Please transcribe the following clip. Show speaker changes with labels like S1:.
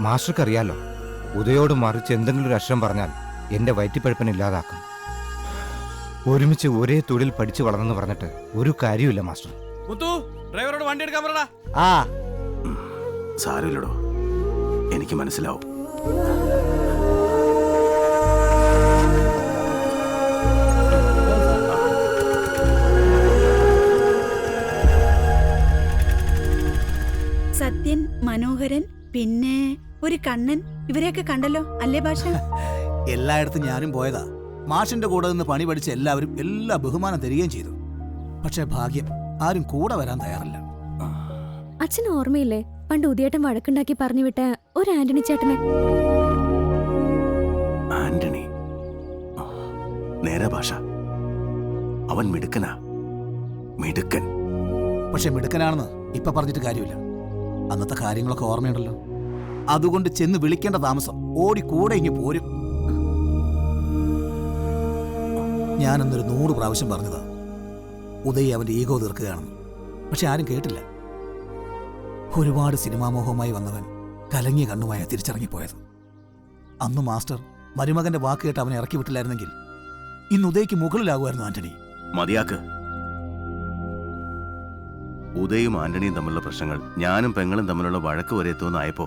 S1: മാസ്റ്റർക്ക് അറിയാലോ, ഉദയോട് മറിച്ച് എന്തെങ്കിലും ഒരു അക്ഷരം പറഞ്ഞാൽ എൻ്റെ വയറ്റിപ്പഴുപ്പിനെ ഇല്ലാതാക്കും. ഒരുമിച്ച് ഒരേ തൊഴിൽ പഠിച്ചു വളർന്നെന്ന് പറഞ്ഞിട്ട് ഒരു കാര്യമില്ല മാസ്റ്റർ.
S2: ഡ്രൈവറോട് വണ്ടി എടുക്കാൻ പറടാ.
S3: ആ
S4: സാരമില്ലടോ, എനിക്ക് മനസ്സിലാവും.
S5: സത്യൻ, മനോഹരൻ, പിന്നെ ഒരു കണ്ണൻ, ഇവരെയൊക്കെ കണ്ടല്ലോ അല്ലേ ഭാഷ?
S3: എല്ലായിടത്തും ഞാനും പോയതാ. മാഷിന്റെ കൂടെ നിന്ന് പണി പഠിച്ച എല്ലാവരും എല്ലാ ബഹുമാനം തരികയും ചെയ്തു. പക്ഷെ ഭാഗ്യം, ആരും കൂടെ വരാൻ തയ്യാറല്ല.
S6: അച്ഛന് ഓർമ്മയില്ലേ പണ്ട് ഉദയേട്ടൻ വഴക്കുണ്ടാക്കി പറഞ്ഞു വിട്ട ഒരു ആന്റണി ചേട്ടനെ?
S4: ആന്റണി? നേരെ ഭാഷ, അവൻ മിടുക്കനാ, മിടുക്കൻ.
S3: പക്ഷെ മിടുക്കനാണെന്ന് ഇപ്പൊ പറഞ്ഞിട്ട് കാര്യമില്ല. അന്നത്തെ കാര്യങ്ങളൊക്കെ ഓർമ്മയുണ്ടല്ലോ. അതുകൊണ്ട് ചെന്ന് വിളിക്കേണ്ട താമസം, ഓടി കൂടെ ഇങ്ങ് പോരും. ഞാനെന്നൊരു 100 പ്രാവശ്യം പറഞ്ഞതാ ഉദയ് അവന്റെ ഈഗോ തീർക്കുകയാണെന്ന്. പക്ഷെ ആരും കേട്ടില്ല. ഒരുപാട് സിനിമാമോഹവുമായി വന്നവൻ കലങ്ങിയ കണ്ണുമായ തിരിച്ചിറങ്ങിപ്പോയത്. അന്ന് മാസ്റ്റർ മരുമകന്റെ വാക്ക് കേട്ട് അവനെ ഇറക്കി വിട്ടില്ലായിരുന്നെങ്കിൽ ഇന്ന് ഉദയ്ക്ക് മുകളിലാകുമായിരുന്നു ആന്റണി.
S4: മതിയാക്ക്. ഉദയും ആന്റണിയും തമ്മിലുള്ള പ്രശ്നങ്ങൾ ഞാനും പെങ്ങളും തമ്മിലുള്ള വഴക്ക് വരെ എത്തുമെന്നായപ്പോ